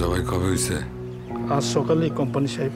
জবাই কবে হয়েছে? আজ সকালে কোম্পানি সাহেব।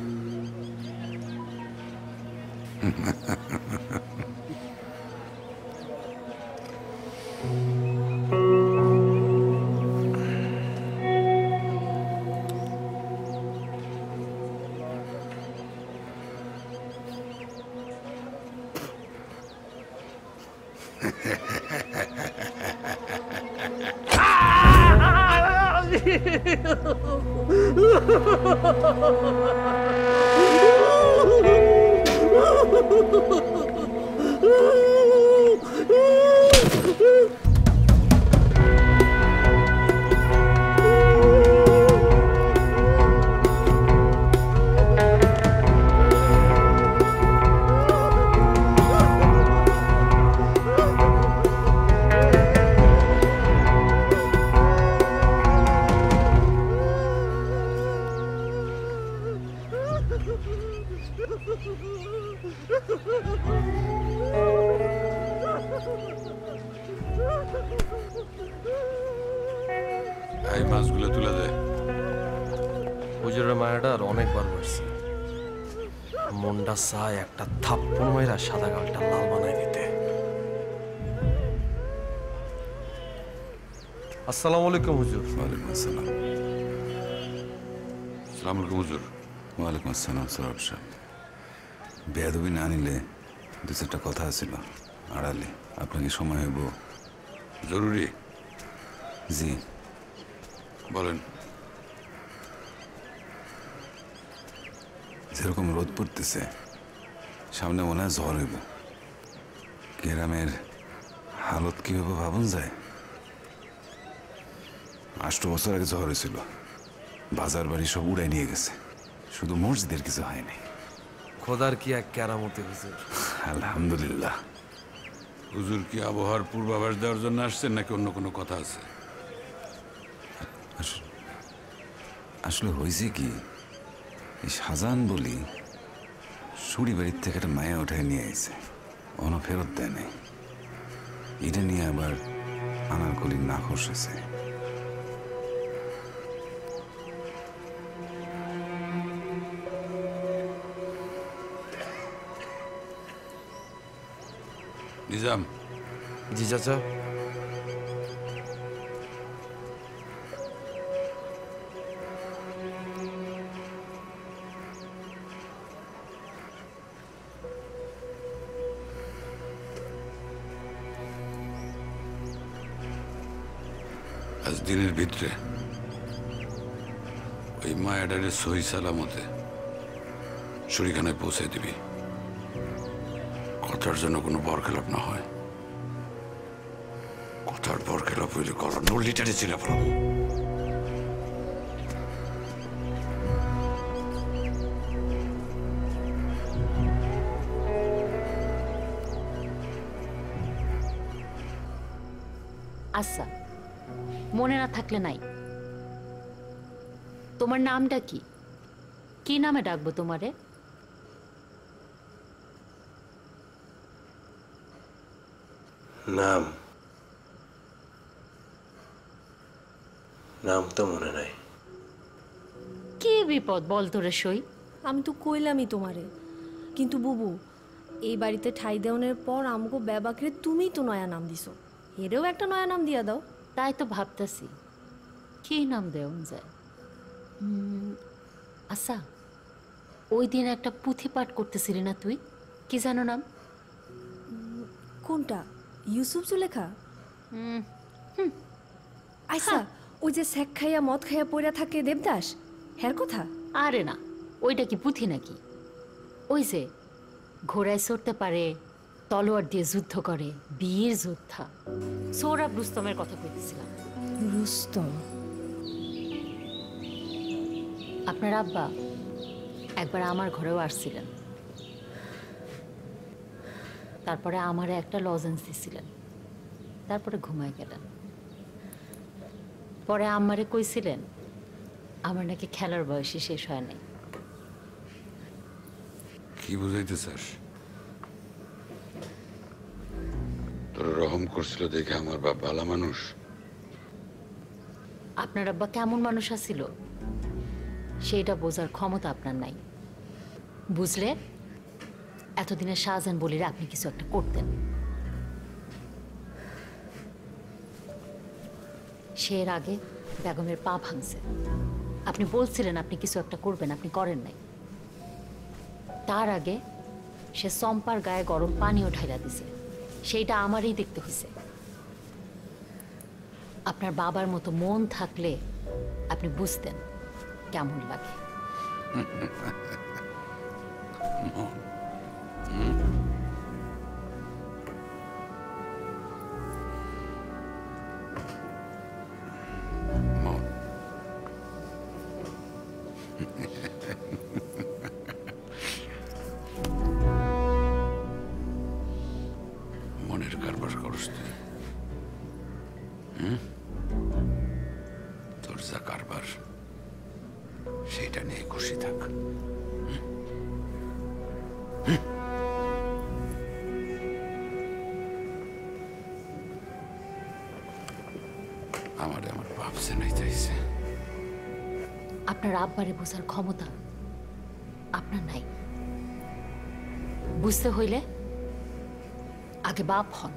এই মাছগুলো তুলে দে। হুজুরের মায়াটা আর অনেকবার বলছি, মনটা চায় একটা থাপ্পড় মাইরা সাদা গালটা লাল বানাই দিতে। আসসালামু আলাইকুম হুজুর। ওয়ালাইকুম আসসালাম। সালাম আলাইকুম হুজুর। ওয়ালাইকুম আসসালাম সরব সাহেব। বেয়াদবি না নিলে দু চারটা কথা ছিল আড়ালে, আপনাকে সময় হইব? জরুরি? জি বলেন। যেরকম রোদ পড়তেছে, সামনে মনে হয় ঝড় হইব। গ্রামের হালত কি হবে ভাবুন যায়। 8 বছর আগে ঝড় হয়েছিল, বাজার বাড়ি সব উড়াই নিয়ে গেছে, শুধু মসজিদের কিছু হয়নি। খোদার কি এক কেরামতি হুজুর। আলহামদুলিল্লাহ। হুজুর কি আবহাওয়ার পূর্বাভাস দেওয়ার জন্য আসছেন নাকি অন্য কোনো কথা আছে? আসলে হয়েছে কি, এই শাহজাহান বলি সুড়ি বাড়ির থেকে একটা মায়া উঠায় নিয়ে আইছে, অন ফেরত দেয় নাই। এটা নিয়ে আবার আনারকলির নাখোশ হয়েছে। নিজাম। জি চাচা। আজ দিনের ভিতরে ওই মায়াডারে সহি সালামতে শরীখানায় পৌঁছে দিবি। কথার জন্য কোনো বরখেলাপ না হয়। কথার বরখেলাপ হইলে গলা নল্লিটারে ছিল ফেলাম। আচ্ছা, মনে না থাকলে নাই। তোমার নামটা কি? কি নামে ডাকবো তোমারে? নাম নাম তো মনে নাই। কি বিপদ বল তোরে সই। আমি তো কইলামই তোমারে, কিন্তু বুবু এই বাড়িতে ঠাই দেওয়ানোর পর আমগো বেবাকে তুমি তো নয়া নাম দিছো, এরেও একটা নয়া নাম দিয়া দাও। তাই তো ভাবতেছি কি নাম দেওয়া যায়। আচ্ছা, ওই দিন একটা পুঁথি পাঠ করতেছিলি না তুই, কি জানো নাম? কোনটা? ইউসুফ জুলেখা? আচ্ছা, ওই যে শেখ খাইয়া মদ খাইয়া পড়া থাকে দেবদাস, হ্যার কথা? আরে না, ওইটা কি পুঁথি নাকি? ওই যে ঘোড়ায় চড়তে পারে, তলোয়ার দিয়ে যুদ্ধ করে, বীর যোদ্ধা সৌরভ রুস্তমের কথা কইতেছিলাম। রুস্তম? আপনার আব্বা একবার আমার ঘরেও আসছিলেন, তারপরে আমারে একটা লজেন্স দিছিলেন, তারপরে ঘুমায় গেলেন। পরে আমারে কইছিলেন আমার নাকি খেলার বয়সে শেষ হয় নাই। কি বুঝাইতে চাস? তোর রহম করছিল দেখে আমার বাপ ভালো মানুষ। আপনার আব্বা কেমন মানুষ আছিল সেইটা বোঝার ক্ষমতা আপনার নাই। বুঝলে এতদিনে শাহজাহান বলিরে আপনি কিছু একটা করতেন। সে এর আগে বেগমের পা ভাঙছে, আপনি বলছিলেন আপনি কিছু একটা করবেন, আপনি করেন নাই। তার আগে সে চম্পার গায়ে গরম পানিও ঢাইলা দিছে, সেইটা আমারই দেখতে হয়েছে। আপনার বাবার মতো মন থাকলে আপনি বুঝতেন কেমন লাগে। মনের কারবার করস তুই। তোর যা কারবার সেইটা নিয়ে খুশি থাক। আমার বাপ নাই চাইছে। আপনার আব্বারে বোঝার ক্ষমতা আপনার নাই। বুঝতে হইলে আগে বাপ হন।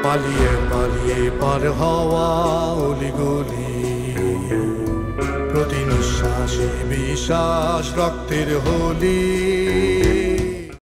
পালিয়ে পালিয়ে পার হওয়া অলিগলি, প্রতি নিঃশ্বাসে বিশ্বাস রক্তের হোলি।